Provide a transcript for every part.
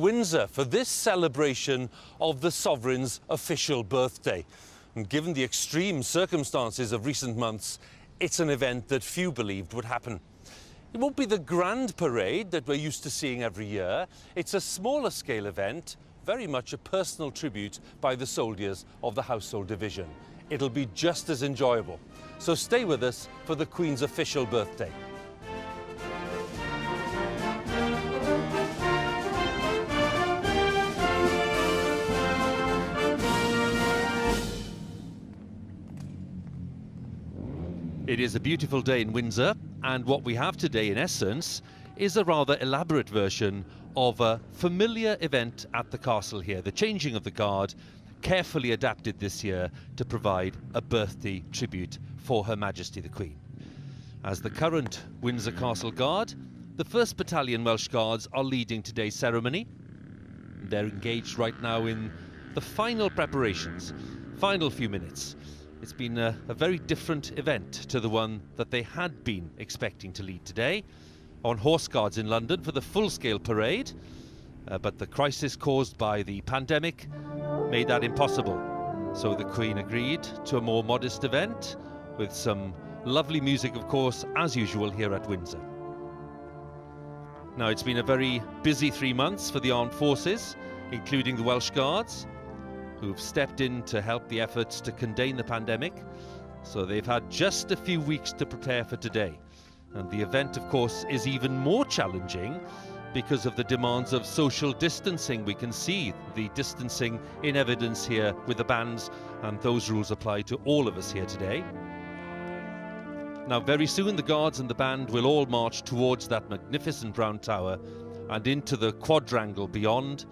Windsor for this celebration of the sovereign's official birthday. And given the extreme circumstances of recent months, it's an event that few believed would happen. It won't be the grand parade that we're used to seeing every year. It's a smaller scale event, very much a personal tribute by the soldiers of the Household Division. It'll be just as enjoyable. So stay with us for the Queen's official birthday. It is a beautiful day in Windsor, and what we have today, in essence, is a rather elaborate version of a familiar event at the castle here, the changing of the guard, carefully adapted this year to provide a birthday tribute for Her Majesty the Queen. As the current Windsor Castle Guard, the 1st Battalion Welsh Guards are leading today's ceremony. They're engaged right now in the final preparations, final few minutes. It's been a very different event to the one that they had been expecting to lead today on Horse Guards in London for the full-scale parade, but the crisis caused by the pandemic made that impossible. So the Queen agreed to a more modest event with some lovely music, of course, as usual here at Windsor. Now, it's been a very busy 3 months for the armed forces, including the Welsh Guards, who've stepped in to help the efforts to contain the pandemic. So they've had just a few weeks to prepare for today. And the event, of course, is even more challenging because of the demands of social distancing. We can see the distancing in evidence here with the bands, and those rules apply to all of us here today. Now, very soon the Guards and the band will all march towards that magnificent Brown Tower and into the quadrangle beyond.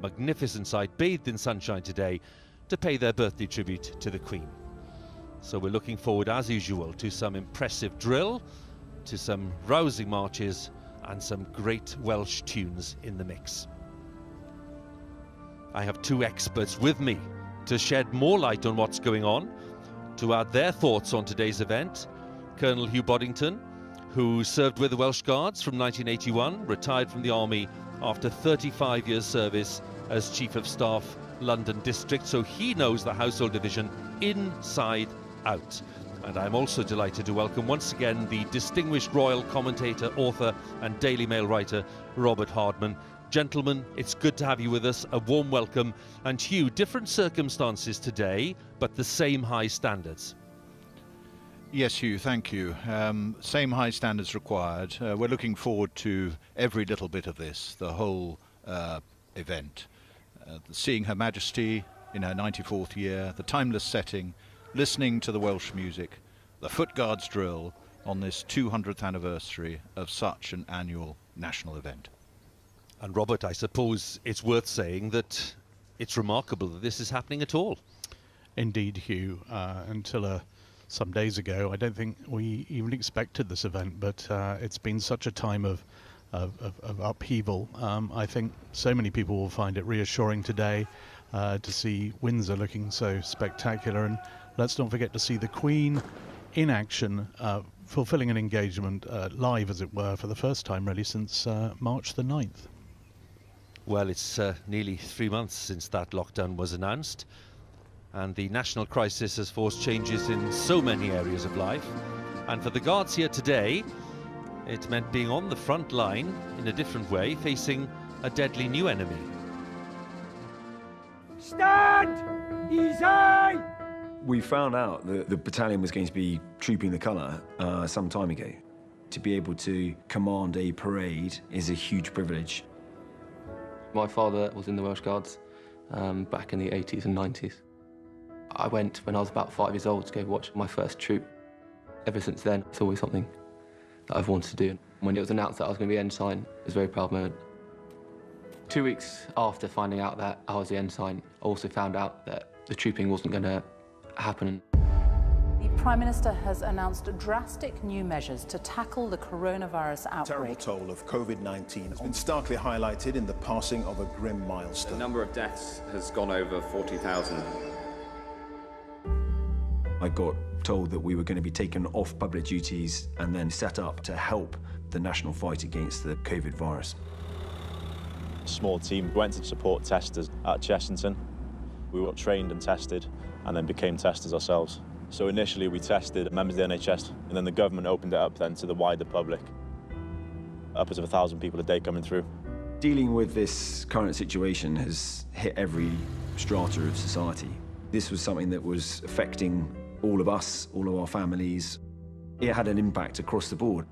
Magnificent sight, bathed in sunshine today, to pay their birthday tribute to the Queen. So we're looking forward, as usual, to some impressive drill, to some rousing marches, and some great Welsh tunes in the mix. I have 2 experts with me to shed more light on what's going on, to add their thoughts on today's event. Colonel Hugh Boddington, who served with the Welsh Guards from 1981, retired from the army after 35 years service as Chief of Staff, London District, so he knows the Household Division inside out. And I'm also delighted to welcome once again the distinguished royal commentator, author and Daily Mail writer, Robert Hardman. Gentlemen, it's good to have you with us. A warm welcome. And Hugh, different circumstances today, but the same high standards. Yes, Hugh, thank you. Same high standards required. We're looking forward to every little bit of this, the whole event. Seeing Her Majesty in her 94th year, the timeless setting, listening to the Welsh music, the Foot Guards drill on this 200th anniversary of such an annual national event. And Robert, I suppose it's worth saying that it's remarkable that this is happening at all. Indeed, Hugh. Until some days ago, I don't think we even expected this event, but it's been such a time of upheaval. I think so many people will find it reassuring today to see Windsor looking so spectacular, and let's not forget to see the Queen in action, fulfilling an engagement live, as it were, for the first time really since March the 9th. Well, it's nearly 3 months since that lockdown was announced, and the national crisis has forced changes in so many areas of life. And for the Guards here today, it meant being on the front line in a different way, facing a deadly new enemy. Stand! Easy! We found out that the battalion was going to be trooping the colour some time ago. To be able to command a parade is a huge privilege. My father was in the Welsh Guards back in the 80s and 90s. I went when I was about 5 years old to go watch my first troop. Ever since then, it's always something that I've wanted to do. When it was announced that I was going to be ensign, it was a very proud moment. 2 weeks after finding out that I was the ensign, I also found out that the trooping wasn't going to happen. The Prime Minister has announced drastic new measures to tackle the coronavirus outbreak. The terrible toll of COVID-19 has been starkly highlighted in the passing of a grim milestone. The number of deaths has gone over 40,000. I got told that we were going to be taken off public duties and then set up to help the national fight against the COVID virus. small team. We went to support testers at Chessington. We were trained and tested and then became testers ourselves. So initially we tested members of the NHS, and then the government opened it up then to the wider public. Upwards of 1,000 people a day coming through. Dealing with this current situation has hit every strata of society. This was something that was affecting all of us, all of our families. It had an impact across the board.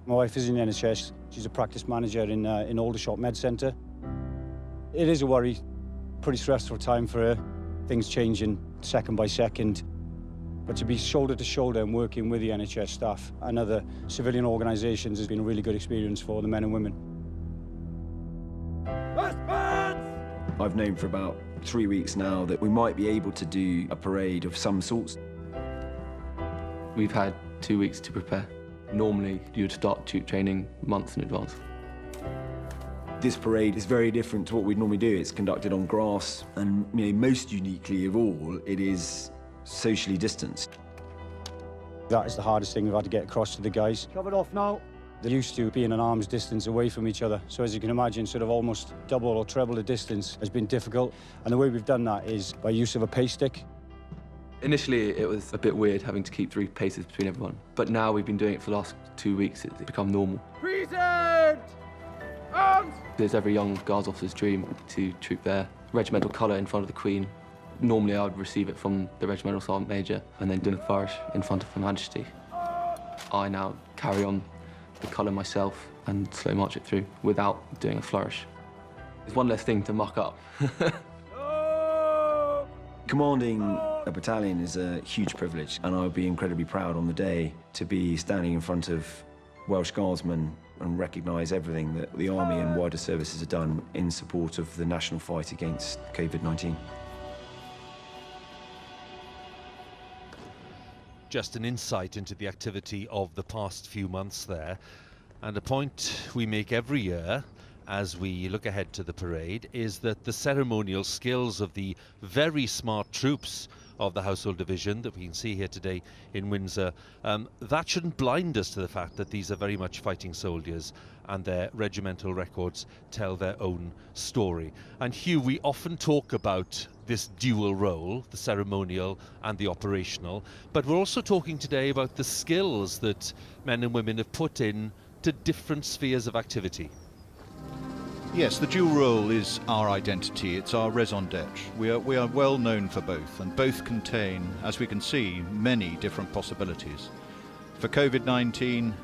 My wife is in the NHS. She's a practice manager in Aldershot Med Centre. It is a worry, pretty stressful time for her. Things changing second by second. But to be shoulder to shoulder and working with the NHS staff and other civilian organisations has been a really good experience for the men and women. I've known for about 3 weeks now that we might be able to do a parade of some sorts. We've had 2 weeks to prepare. Normally, you'd start troop training months in advance. This parade is very different to what we'd normally do. It's conducted on grass, and most uniquely of all, it is socially distanced. That is the hardest thing we've had to get across to the guys. Covered off now. They're used to being an arm's distance away from each other. So as you can imagine, sort of almost double or treble the distance has been difficult. And the way we've done that is by use of a pace stick. Initially, it was a bit weird having to keep 3 paces between everyone. But now we've been doing it for the last 2 weeks. It's become normal. Present! Arms! It's every young Guards officer's dream to troop their regimental colour in front of the Queen. Normally, I would receive it from the Regimental Sergeant Major and then do a flourish in front of Her Majesty. I now carry on the colour myself and slow march it through without doing a flourish. It's one less thing to muck up. Commanding a battalion is a huge privilege, and I would be incredibly proud on the day to be standing in front of Welsh Guardsmen and recognise everything that the Army and wider services have done in support of the national fight against COVID-19. Just an insight into the activity of the past few months there, and a point we make every year as we look ahead to the parade is that the ceremonial skills of the very smart troops of the Household Division that we can see here today in Windsor, that shouldn't blind us to the fact that these are very much fighting soldiers and their regimental records tell their own story. And Hugh, we often talk about this dual role, the ceremonial and the operational, but we're also talking today about the skills that men and women have put in to different spheres of activity. Yes, the dual role is our identity, it's our raison d'etre. We are well known for both, and both contain, as we can see, many different possibilities. For COVID-19,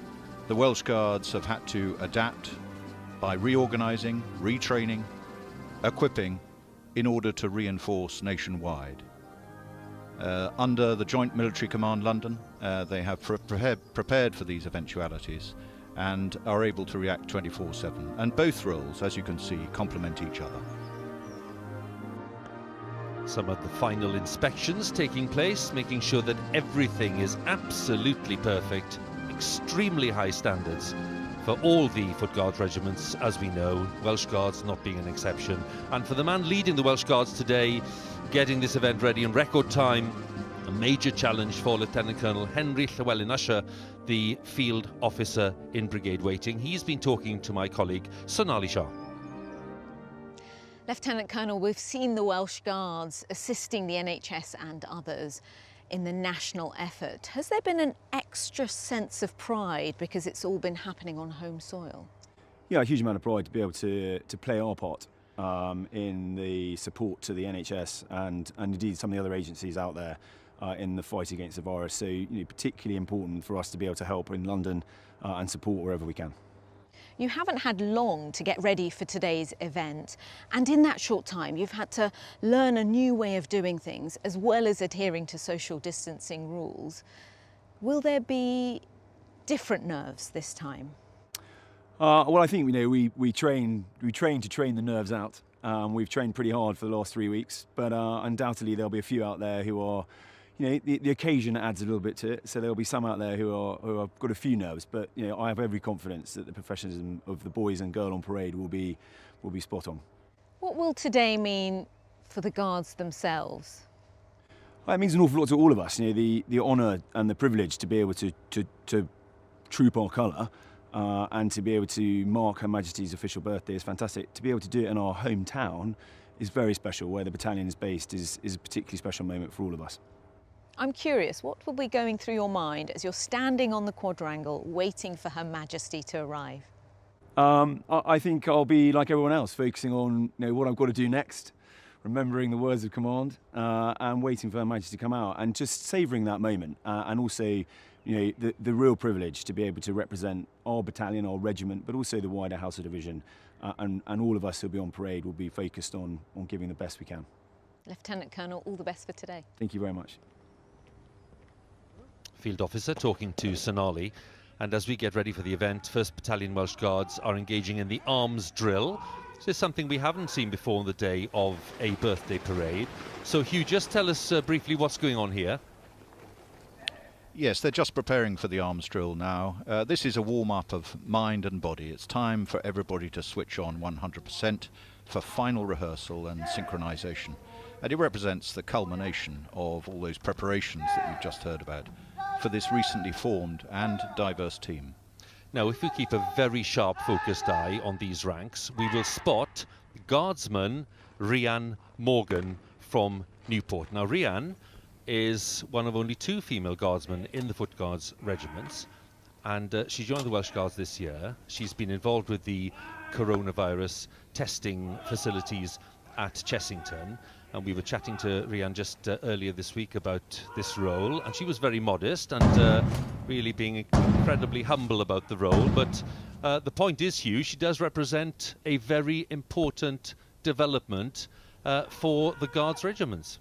the Welsh Guards have had to adapt by reorganising, retraining, equipping, in order to reinforce nationwide. Under the Joint Military Command London, they have prepared for these eventualities and are able to react 24/7. And both roles, as you can see, complement each other. Some of the final inspections taking place, making sure that everything is absolutely perfect, extremely high standards for all the Foot Guards regiments, as we know, Welsh Guards not being an exception. And for the man leading the Welsh Guards today, getting this event ready in record time, a major challenge for Lieutenant Colonel Henry Llewellyn Usher, the field officer in brigade waiting. He's been talking to my colleague Sonali Shah. Lieutenant Colonel, we've seen the Welsh Guards assisting the NHS and others in the national effort. Has there been an extra sense of pride because it's all been happening on home soil? Yeah, a huge amount of pride to be able to play our part in the support to the NHS and indeed some of the other agencies out there in the fight against the virus. So, particularly important for us to be able to help in London and support wherever we can. You haven't had long to get ready for today's event, and in that short time you've had to learn a new way of doing things as well as adhering to social distancing rules. Will there be different nerves this time? Well, I think we train to train the nerves out. We've trained pretty hard for the last 3 weeks, but undoubtedly there'll be a few out there who are, the occasion adds a little bit to it. So there'll be some out there who have got a few nerves, but I have every confidence that the professionalism of the boys and girl on parade will be spot on. What will today mean for the Guards themselves? Well, it means an awful lot to all of us. The honour and the privilege to be able to troop our colour and to be able to mark Her Majesty's official birthday is fantastic. To be able to do it in our hometown is very special. Where the battalion is based is a particularly special moment for all of us. I'm curious, what will be going through your mind as you're standing on the quadrangle waiting for Her Majesty to arrive? I think I'll be like everyone else, focusing on what I've got to do next, remembering the words of command, and waiting for Her Majesty to come out, and just savouring that moment, and also the real privilege to be able to represent our battalion, our regiment, but also the wider Household Division, and all of us who'll be on parade will be focused on giving the best we can. Lieutenant Colonel, all the best for today. Thank you very much. Field officer talking to Sonali. And as we get ready for the event, 1st Battalion Welsh Guards are engaging in the arms drill. This is something we haven't seen before on the day of a birthday parade. So Hugh, just tell us briefly what's going on here. Yes, they're just preparing for the arms drill now. This is a warm-up of mind and body. It's time for everybody to switch on 100% for final rehearsal and synchronisation. And it represents the culmination of all those preparations that you've just heard about for this recently formed and diverse team. Now, if we keep a very sharp focused eye on these ranks, we will spot Guardsman Rhian Morgan from Newport. Now, Rhian is one of only 2 female guardsmen in the Foot Guards regiments, and she joined the Welsh Guards this year. She's been involved with the coronavirus testing facilities at Chessington, and we were chatting to Rhian just earlier this week about this role, and she was very modest and really being incredibly humble about the role. But the point is, Hugh, she does represent a very important development for the Guards regiments.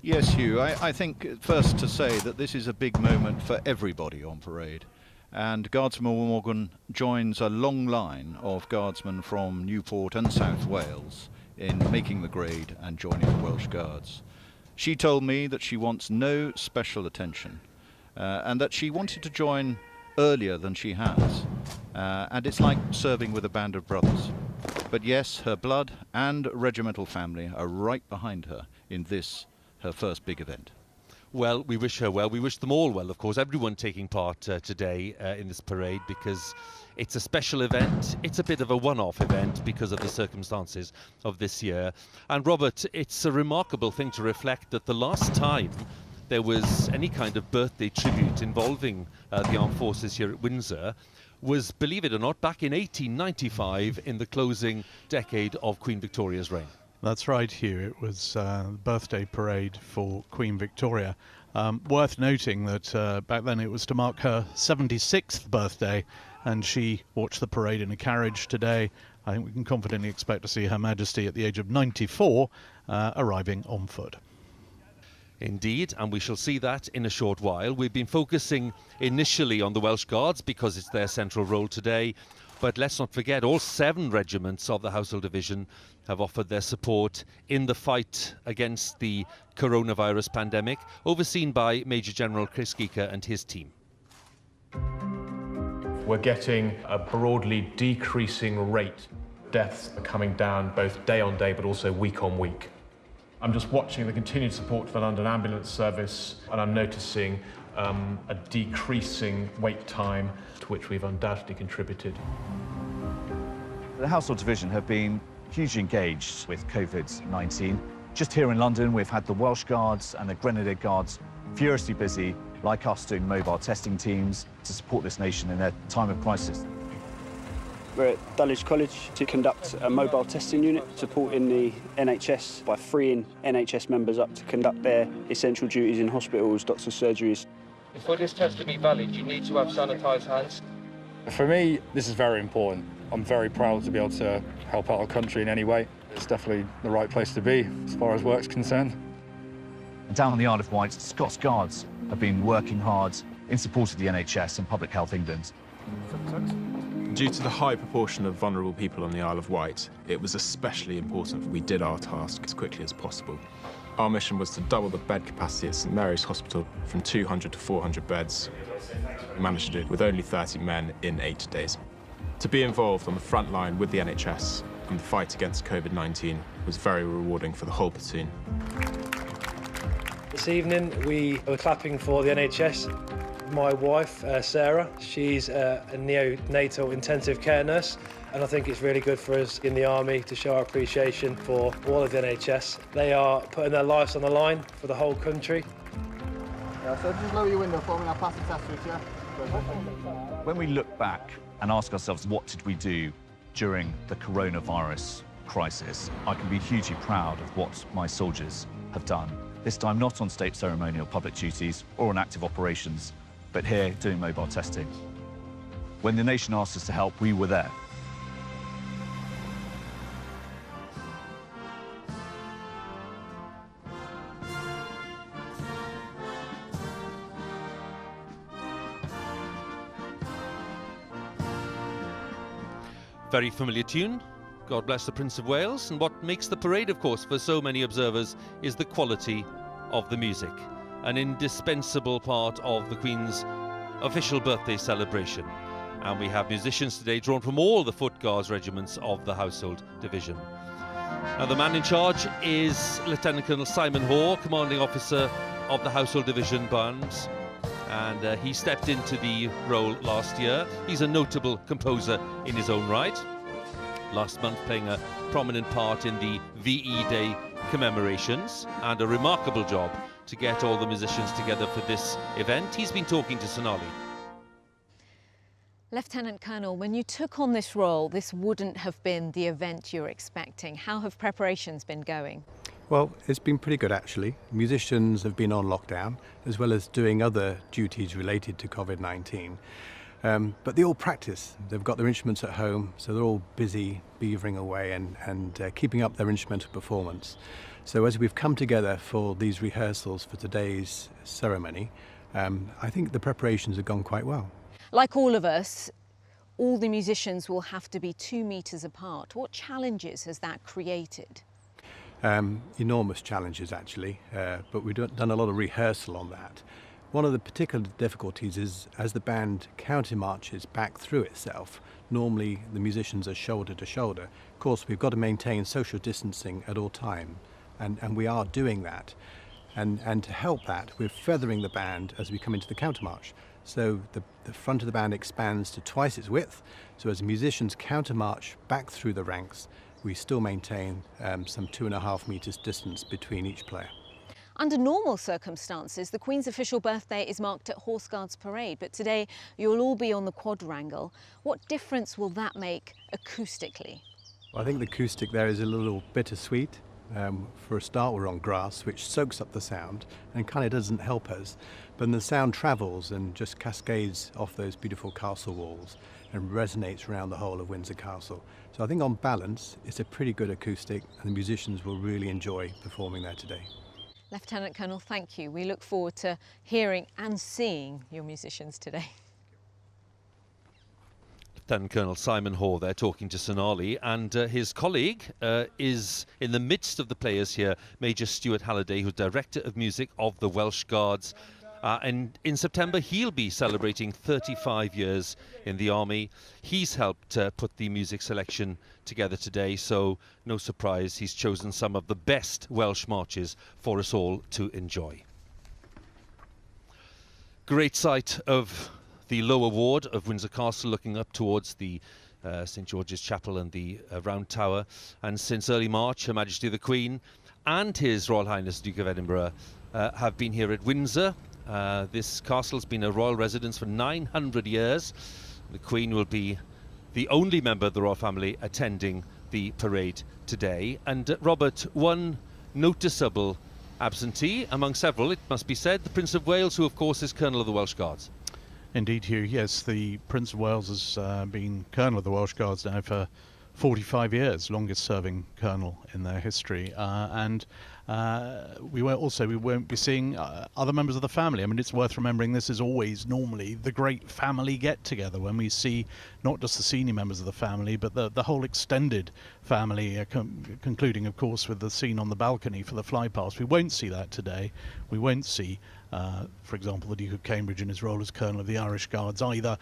Yes, Hugh, I think first to say that this is a big moment for everybody on parade. And Guardsman Morgan joins a long line of guardsmen from Newport and South Wales in making the grade and joining the Welsh Guards. She told me that she wants no special attention and that she wanted to join earlier than she has. And it's like serving with a band of brothers. But yes, her blood and regimental family are right behind her in this, her first big event. Well, we wish her well. We wish them all well, of course, everyone taking part today in this parade, because it's a special event. It's a bit of a one-off event because of the circumstances of this year. And Robert, it's a remarkable thing to reflect that the last time there was any kind of birthday tribute involving the armed forces here at Windsor was, believe it or not, back in 1895 in the closing decade of Queen Victoria's reign. That's right, Hugh. It was the birthday parade for Queen Victoria. Worth noting that back then it was to mark her 76th birthday, and she watched the parade in a carriage. Today, I think we can confidently expect to see Her Majesty at the age of 94 arriving on foot. Indeed, and we shall see that in a short while. We've been focusing initially on the Welsh Guards because it's their central role today. But let's not forget, all 7 regiments of the Household Division have offered their support in the fight against the coronavirus pandemic, overseen by Major General Chris Geeker and his team. We're getting a broadly decreasing rate. Deaths are coming down both day on day, but also week on week. I'm just watching the continued support for the London Ambulance Service, and I'm noticing a decreasing wait time, to which we've undoubtedly contributed. The Household Division have been hugely engaged with COVID-19. Just here in London, we've had the Welsh Guards and the Grenadier Guards furiously busy, like us, doing mobile testing teams to support this nation in their time of crisis. We're at Dulwich College to conduct a mobile testing unit, supporting the NHS by freeing NHS members up to conduct their essential duties in hospitals, doctors' surgeries. For this test to be valid, you need to have sanitised hands. For me, this is very important. I'm very proud to be able to help out our country in any way. It's definitely the right place to be as far as work's concerned. Down on the Isle of Wight, Scots Guards have been working hard in support of the NHS and Public Health England. Due to the high proportion of vulnerable people on the Isle of Wight, it was especially important that we did our task as quickly as possible. Our mission was to double the bed capacity at St Mary's Hospital from 200 to 400 beds. We managed to do it with only 30 men in 8 days. To be involved on the front line with the NHS and the fight against COVID-19 was very rewarding for the whole platoon. This evening we were clapping for the NHS. my wife, Sarah. She's a neonatal intensive care nurse, and I think it's really good for us in the Army to show our appreciation for all of the NHS. They are putting their lives on the line for the whole country. Yeah, so just lower your window for me, I'll pass the test switch, yeah? When we look back and ask ourselves what did we do during the coronavirus crisis, I can be hugely proud of what my soldiers have done. This time not on state ceremonial public duties or on active operations, but here doing mobile testing. When the nation asked us to help, we were there. Very familiar tune, God Bless the Prince of Wales, and what makes the parade, of course, for so many observers is the quality of the music, an indispensable part of the Queen's official birthday celebration. And we have musicians today drawn from all the Foot Guards regiments of the Household Division. Now, the man in charge is Lieutenant Colonel Simon Hoare, Commanding Officer of the Household Division Band, and he stepped into the role last year. He's a notable composer in his own right. Last month playing a prominent part in the VE Day commemorations, and a remarkable job to get all the musicians together for this event. He's been talking to Sonali. Lieutenant Colonel, when you took on this role, this wouldn't have been the event you're expecting. How have preparations been going? Well, it's been pretty good actually. Musicians have been on lockdown, as well as doing other duties related to COVID-19. But they all practice. They've got their instruments at home, so they're all busy beavering away and keeping up their instrumental performance. So as we've come together for these rehearsals for today's ceremony, I think the preparations have gone quite well. Like all of us, all the musicians will have to be 2 meters apart. What challenges has that created? Enormous challenges actually, but we've done a lot of rehearsal on that. One of the particular difficulties is as the band counter-marches back through itself, normally the musicians are shoulder to shoulder. Of course, we've got to maintain social distancing at all time, and we are doing that. And to help that, we're feathering the band as we come into the counter-march. So the front of the band expands to twice its width, so as musicians counter-march back through the ranks, we still maintain some 2.5 meters distance between each player. Under normal circumstances, the Queen's official birthday is marked at Horse Guards Parade, but today you'll all be on the quadrangle. What difference will that make acoustically? Well, I think the acoustic there is a little bittersweet. For a start, we're on grass, which soaks up the sound and kind of doesn't help us. But then the sound travels and just cascades off those beautiful castle walls and resonates around the whole of Windsor Castle. So I think on balance, it's a pretty good acoustic, and the musicians will really enjoy performing there today. Lieutenant Colonel, thank you. We look forward to hearing and seeing your musicians today. Lieutenant Colonel Simon Hoare there talking to Sonali, and his colleague is in the midst of the players here, Major Stuart Halliday, who's Director of Music of the Welsh Guards. And in September, he'll be celebrating 35 years in the Army. He's helped put the music selection together today, so no surprise he's chosen some of the best Welsh marches for us all to enjoy. Great sight of the lower ward of Windsor Castle, looking up towards the St George's Chapel and the Round Tower. And since early March, Her Majesty the Queen and His Royal Highness Duke of Edinburgh have been here at Windsor. This castle's been a royal residence for 900 years. The Queen will be the only member of the royal family attending the parade today. And Robert, one noticeable absentee among several, it must be said, the Prince of Wales, who of course is Colonel of the Welsh Guards. Indeed, Hugh, yes, the Prince of Wales has been Colonel of the Welsh Guards now for 45 years, longest serving colonel in their history, and we won't be seeing other members of the family. I mean, it's worth remembering this is always normally the great family get-together when we see not just the senior members of the family but the whole extended family, concluding of course with the scene on the balcony for the flypast. We won't see that today. We won't see for example, the Duke of Cambridge in his role as Colonel of the Irish Guards either.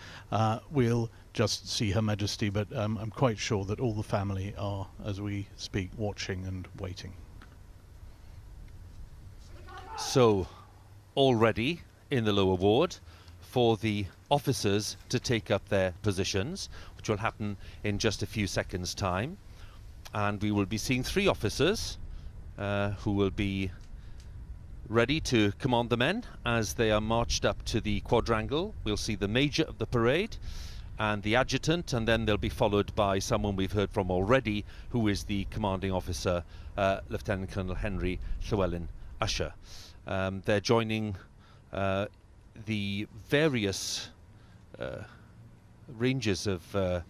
We'll just see Her Majesty, but I'm quite sure that all the family are, as we speak, watching and waiting. So, already in the lower ward, for the officers to take up their positions, which will happen in just a few seconds' time. And we will be seeing 3 officers who will be ready to command the men as they are marched up to the quadrangle. We'll see the major of the parade and the adjutant, and then they'll be followed by someone we've heard from already, who is the commanding officer, Lieutenant Colonel Henry Llewellyn Usher. They're joining the various ranges of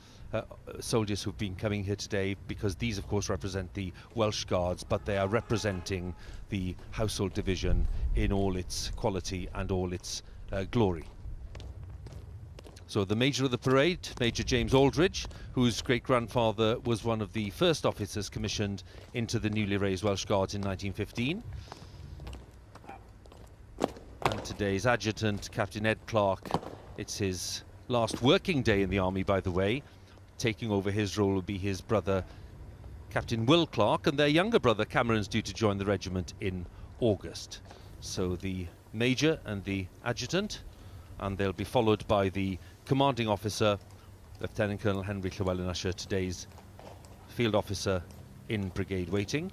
soldiers who've been coming here today, because these of course represent the Welsh Guards, but they are representing the household division in all its quality and all its glory. So the major of the parade, Major James Aldridge, whose great-grandfather was one of the first officers commissioned into the newly raised Welsh Guards in 1915. And today's adjutant, Captain Ed Clark, it's his last working day in the army, by the way. Taking over his role will be his brother, Captain Will Clark, and their younger brother Cameron's due to join the regiment in August. So the major and the adjutant, and they'll be followed by the commanding officer, Lieutenant Colonel Henry Llewellyn Usher, today's field officer in brigade waiting.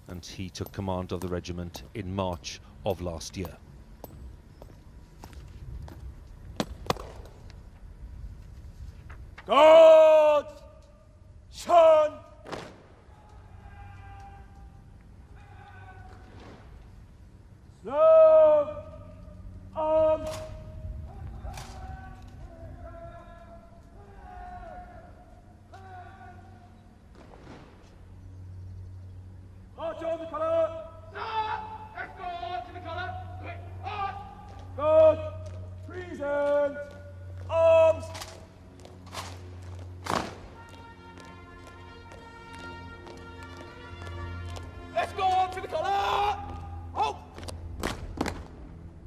And he took command of the regiment in March of last year. God! Son! Slow! Arms! March on the colour! Let's go on to the colour! Quick, march! God! Present! Arms! Let's go on to the colour! Halt!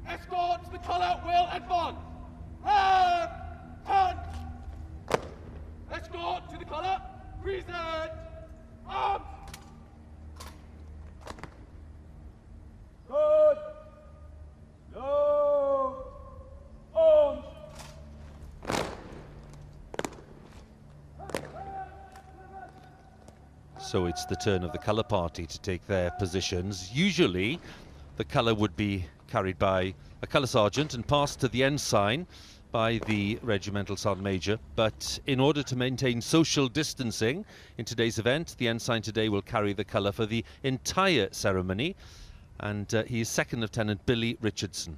Escort to the colour will advance. Hunt! Escort to the colour. Present. Arms. Good. No. Arms. So it's the turn of the colour party to take their positions. Usually the colour would be carried by a colour sergeant and passed to the ensign by the regimental sergeant major, but in order to maintain social distancing in today's event, the ensign today will carry the colour for the entire ceremony, and he is Second Lieutenant Billy Richardson.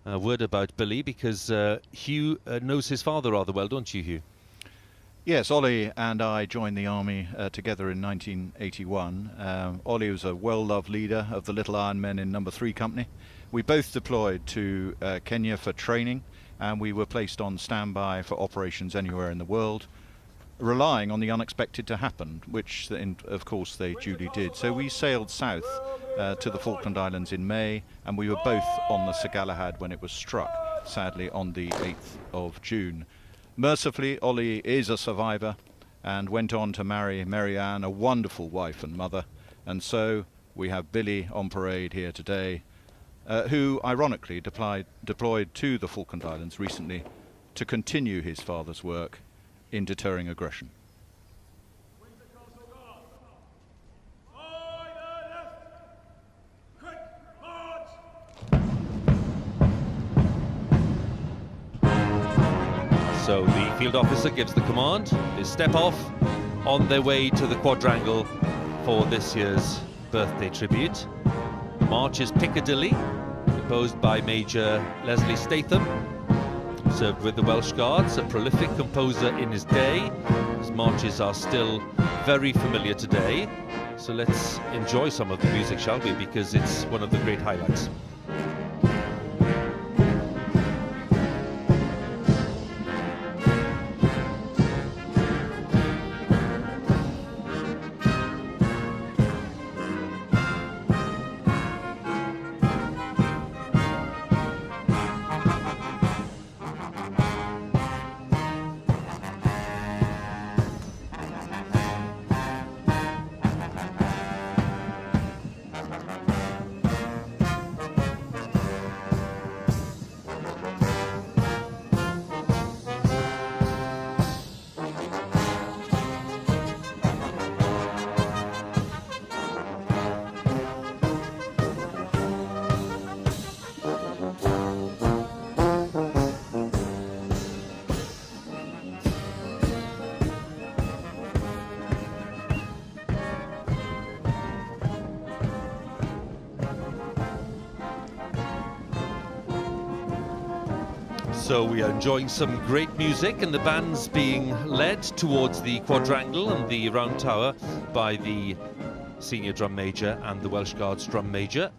A word about Billy, because Hugh knows his father rather well, don't you, Hugh? Yes, Ollie and I joined the army together in 1981. Ollie was a well-loved leader of the Little Iron Men in No. 3 Company. We both deployed to Kenya for training, and we were placed on standby for operations anywhere in the world, relying on the unexpected to happen, which of course they duly did. So we sailed south to the Falkland Islands in May, and we were both on the Sir Galahad when it was struck, sadly on the 8th of June. Mercifully, Ollie is a survivor and went on to marry Mary Ann, a wonderful wife and mother. And so we have Billy on parade here today, who ironically deployed to the Falkland Islands recently to continue his father's work in deterring aggression. So the field officer gives the command. They step off on their way to the quadrangle for this year's birthday tribute. The march is Piccadilly, composed by Major Leslie Statham. Served with the Welsh Guards, a prolific composer in his day. His marches are still very familiar today. So let's enjoy some of the music, shall we? Because it's one of the great highlights. So we are enjoying some great music, and the band's being led towards the quadrangle and the round tower by the senior drum major and the Welsh Guards drum major.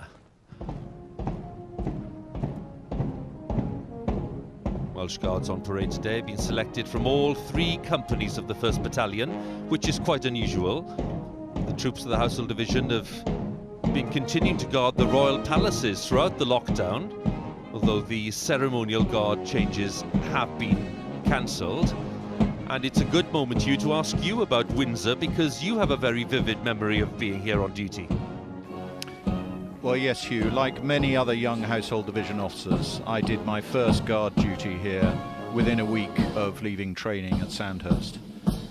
Welsh Guards on parade today have been selected from all 3 companies of the 1st Battalion, which is quite unusual. The troops of the Household Division have been continuing to guard the royal palaces throughout the lockdown, although the ceremonial guard changes have been cancelled. And it's a good moment, Hugh, to ask you about Windsor, because you have a very vivid memory of being here on duty. Well, yes, Hugh. Like many other young Household Division officers, I did my first guard duty here within a week of leaving training at Sandhurst.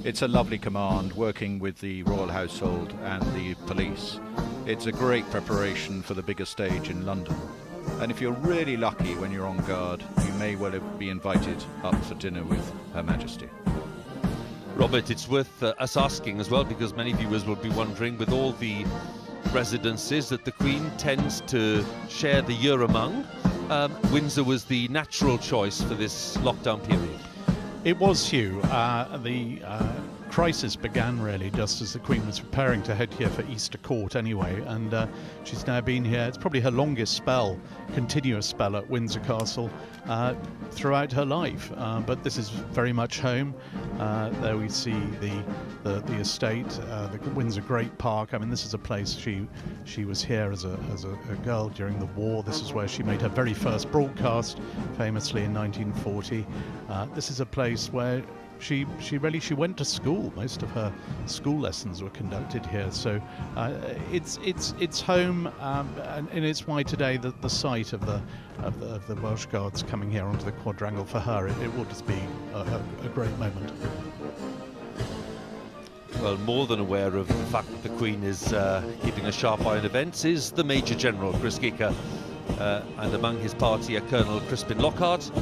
It's a lovely command, working with the Royal Household and the police. It's a great preparation for the bigger stage in London. And if you're really lucky when you're on guard, you may well be invited up for dinner with Her Majesty. Robert, it's worth us asking as well, because many viewers will be wondering, with all the residences that the Queen tends to share the year among, Windsor was the natural choice for this lockdown period. It was, Hugh. The crisis began really just as the Queen was preparing to head here for Easter Court anyway, and she's now been here. It's probably her longest spell, continuous spell at Windsor Castle throughout her life, but this is very much home. There we see the estate, the Windsor Great Park. I mean, this is a place she was here as a girl during the war. This is where she made her very first broadcast, famously in 1940. This is a place where she went to school. Most of her school lessons were conducted here, so it's home, and it's why today the sight of the Welsh Guards coming here onto the quadrangle, for her it will just be a great moment. Well, more than aware of the fact that the Queen is keeping a sharp eye on events is the Major General, Chris Gicker, and among his party are Colonel Crispin Lockhart,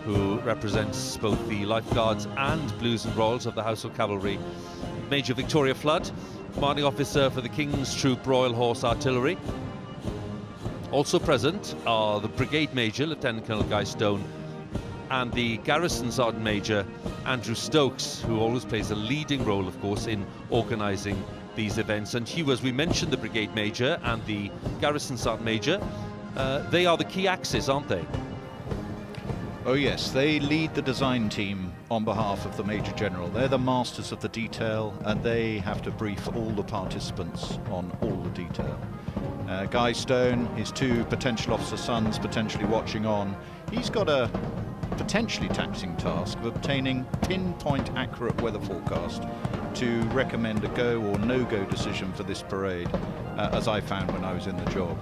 who represents both the Life Guards and Blues and Royals of the Household Cavalry, Major Victoria Flood, commanding officer for the King's Troop Royal Horse Artillery. Also present are the Brigade Major, Lieutenant Colonel Guy Stone, and the Garrison Sergeant Major, Andrew Stokes, who always plays a leading role, of course, in organising these events. And Hugh, as we mentioned, the Brigade Major and the Garrison Sergeant Major, they are the key axis, aren't they? Oh yes, they lead the design team on behalf of the Major General. They're the masters of the detail, and they have to brief all the participants on all the detail. Guy Stone, his 2 potential officer sons potentially watching on, he's got a potentially taxing task of obtaining pinpoint accurate weather forecast to recommend a go or no-go decision for this parade, as I found when I was in the job.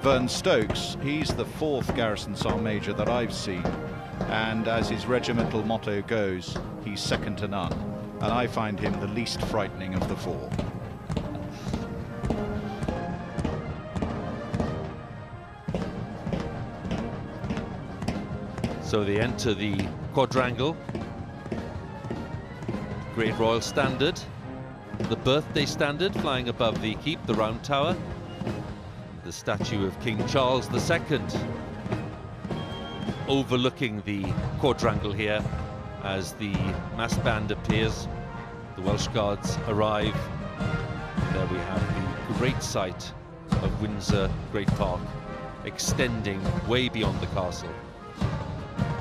Vern Stokes, he's the 4th Garrison Sergeant Major that I've seen, and as his regimental motto goes, he's second to none, and I find him the least frightening of the 4. So they enter the quadrangle. Great Royal Standard, the Birthday Standard flying above the keep, the Round Tower, the statue of King Charles II overlooking the quadrangle here as the mass band appears. The Welsh Guards arrive. There we have the great sight of Windsor Great Park extending way beyond the castle.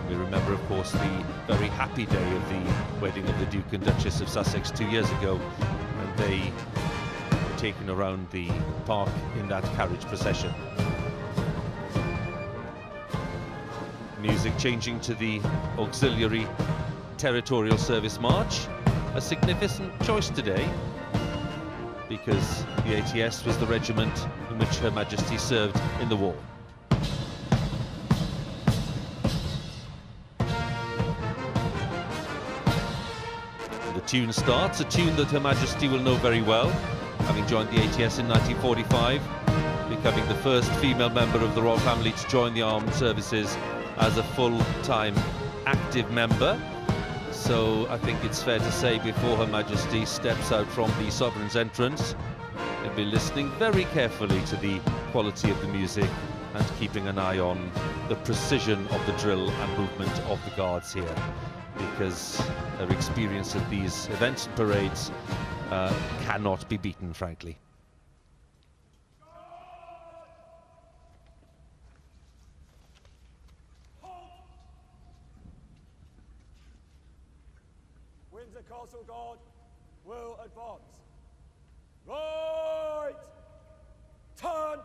We remember, of course, the very happy day of the wedding of the Duke and Duchess of Sussex 2 years ago, when they were taken around the park in that carriage procession. Music changing to the Auxiliary Territorial Service March, a significant choice today, because the ATS was the regiment in which Her Majesty served in the war. The tune starts, a tune that Her Majesty will know very well, having joined the ATS in 1945, becoming the first female member of the royal family to join the armed services as a full-time active member. So I think it's fair to say, before Her Majesty steps out from the Sovereign's entrance, they'll be listening very carefully to the quality of the music and keeping an eye on the precision of the drill and movement of the Guards here, because their experience at these events and parades cannot be beaten, frankly. Windsor Castle Guard will advance. Right! Turn!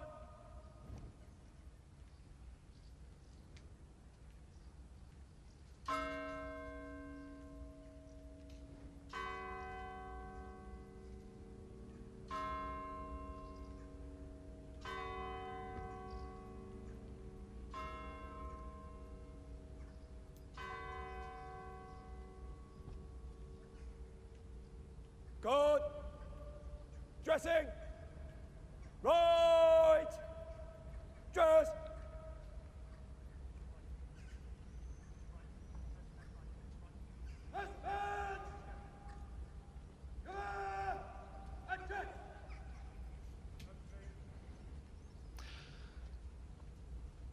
Good. Dressing. Right. Dress.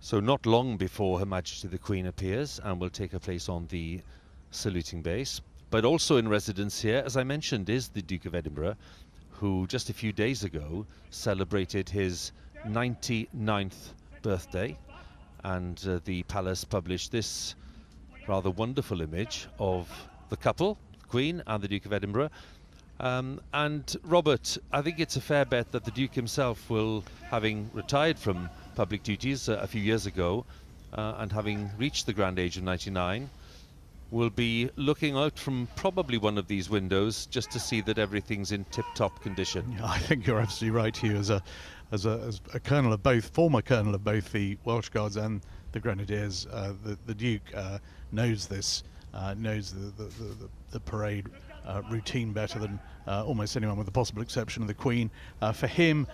So not long before Her Majesty the Queen appears and will take her place on the saluting base. But also in residence here, as I mentioned, is the Duke of Edinburgh, who just a few days ago celebrated his 99th birthday. And the palace published this rather wonderful image of the couple, the Queen and the Duke of Edinburgh. And Robert, I think it's a fair bet that the Duke himself will, having retired from public duties a few years ago and having reached the grand age of 99, will be looking out from probably one of these windows just to see that everything's in tip-top condition. Yeah, I think you're absolutely right, Hugh. As a colonel of both, former colonel of both the Welsh Guards and the Grenadiers, the Duke knows this, knows the parade routine better than almost anyone, with the possible exception of the Queen. For him,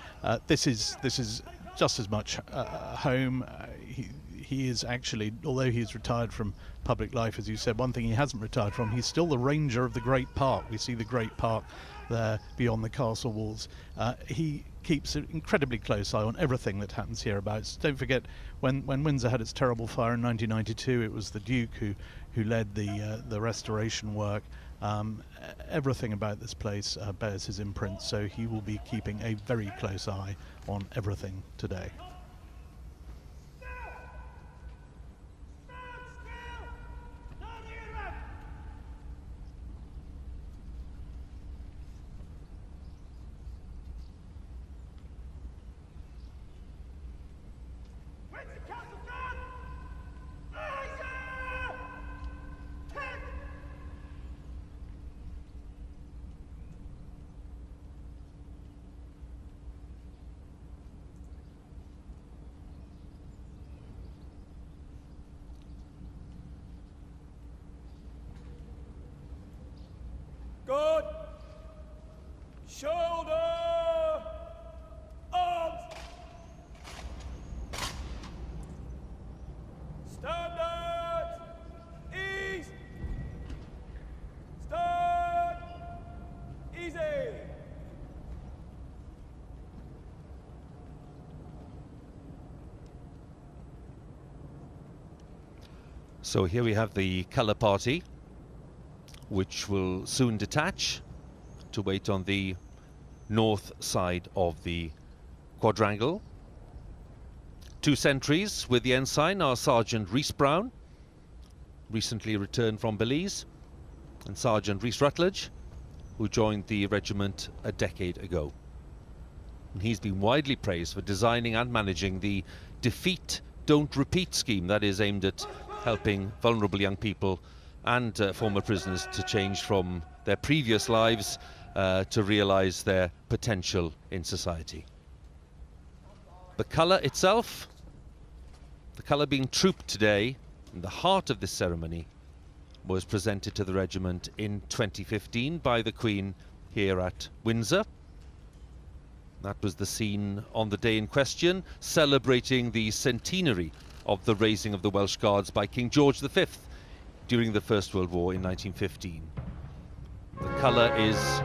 this is just as much home. He is actually, although he's retired from public life, as you said, one thing he hasn't retired from, he's still the ranger of the Great Park. We see the Great Park there beyond the castle walls. He keeps an incredibly close eye on everything that happens hereabouts. Don't forget, when Windsor had its terrible fire in 1992, it was the Duke who led the restoration work. Everything about this place bears his imprint, so he will be keeping a very close eye on everything today. Good. Shoulder. Arms. Standard. Ease. Stand. Easy. So here we have the colour party, which will soon detach to wait on the north side of the quadrangle. Two sentries with the ensign are Sergeant Rhys Brown, recently returned from Belize, and Sergeant Rhys Rutledge, who joined the regiment a decade ago. And he's been widely praised for designing and managing the Defeat, Don't Repeat scheme that is aimed at helping vulnerable young people and former prisoners to change from their previous lives to realise their potential in society. The colour itself, the colour being trooped today in the heart of this ceremony, was presented to the regiment in 2015 by the Queen here at Windsor. That was the scene on the day in question, celebrating the centenary of the raising of the Welsh Guards by King George V during the First World War in 1915. The colour is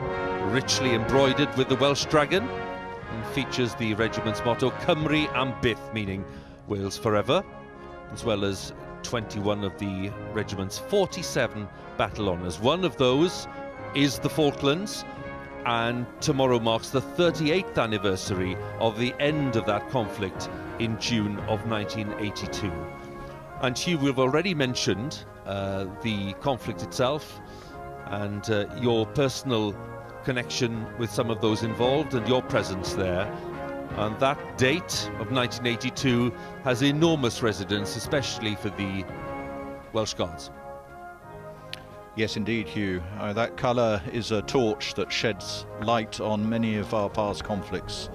richly embroidered with the Welsh dragon and features the regiment's motto, Cymru am byth, meaning Wales Forever, as well as 21 of the regiment's 47 battle honours. One of those is the Falklands, and tomorrow marks the 38th anniversary of the end of that conflict in June of 1982. And Hugh, we've already mentioned the conflict itself and your personal connection with some of those involved and your presence there. And that date of 1982 has enormous resonance, especially for the Welsh Guards. Yes, indeed, Hugh. That colour is a torch that sheds light on many of our past conflicts.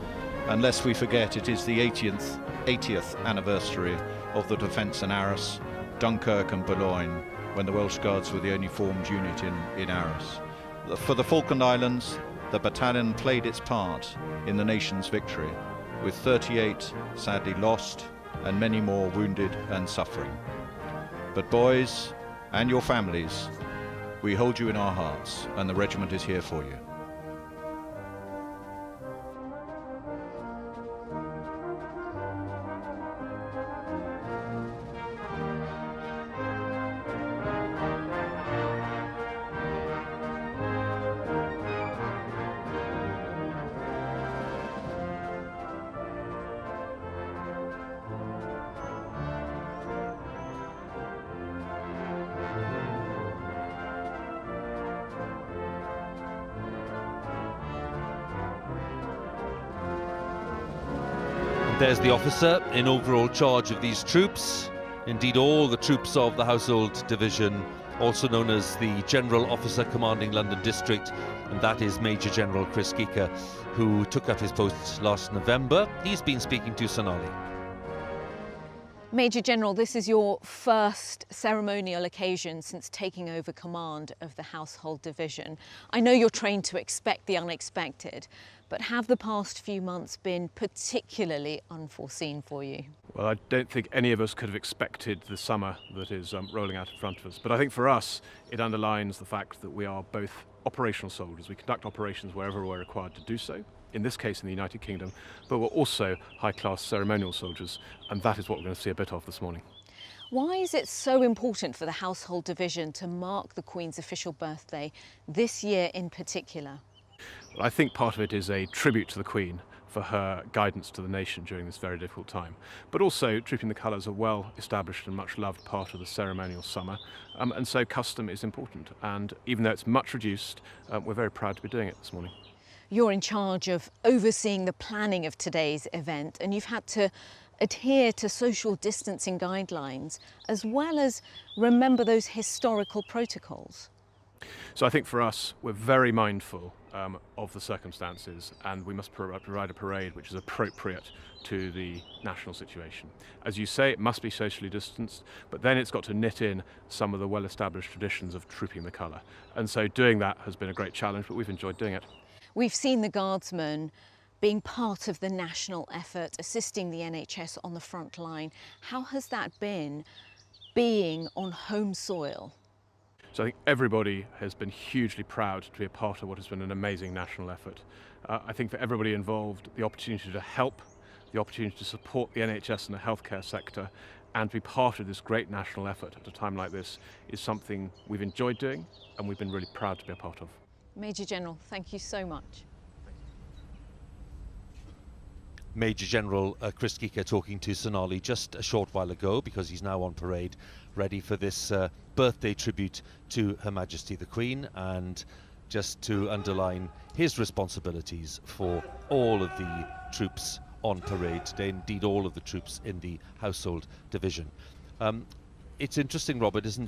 And lest we forget, it is the 80th anniversary of the defence in Arras, Dunkirk and Boulogne, when the Welsh Guards were the only formed unit in Arras. For the Falkland Islands, the battalion played its part in the nation's victory, with 38 sadly lost and many more wounded and suffering. But boys, and your families, we hold you in our hearts, and the regiment is here for you. There's the officer in overall charge of these troops, indeed all the troops of the Household Division, also known as the General Officer Commanding London District, and that is Major General Chris Geeker, who took up his post last November. He's been speaking to Sonali. Major General, this is your first ceremonial occasion since taking over command of the Household Division. I know you're trained to expect the unexpected, but have the past few months been particularly unforeseen for you? Well, I don't think any of us could have expected the summer that is rolling out in front of us. But I think for us, it underlines the fact that we are both operational soldiers. We conduct operations wherever we're required to do so, in this case in the United Kingdom, but we're also high-class ceremonial soldiers, and that is what we're going to see a bit of this morning. Why is it so important for the Household Division to mark the Queen's official birthday this year in particular? Well, I think part of it is a tribute to the Queen for her guidance to the nation during this very difficult time. But also, trooping the colours are well established and much loved part of the ceremonial summer, and so custom is important. And even though it's much reduced, we're very proud to be doing it this morning. You're in charge of overseeing the planning of today's event, and you've had to adhere to social distancing guidelines as well as remember those historical protocols. So I think for us, we're very mindful of the circumstances, and we must provide a parade which is appropriate to the national situation. As you say, it must be socially distanced, but then it's got to knit in some of the well-established traditions of trooping the colour. And so doing that has been a great challenge, but we've enjoyed doing it. We've seen the Guardsmen being part of the national effort, assisting the NHS on the front line. How has that been, being on home soil? So I think everybody has been hugely proud to be a part of what has been an amazing national effort. I think for everybody involved, the opportunity to help, the opportunity to support the NHS and the healthcare sector, and to be part of this great national effort at a time like this is something we've enjoyed doing and we've been really proud to be a part of. Major General, thank you so much. Major General Chris Geeker talking to Sonali just a short while ago, because he's now on parade ready for this birthday tribute to Her Majesty the Queen, and just to underline his responsibilities for all of the troops on parade today, indeed all of the troops in the Household Division. It's interesting, Robert, isn't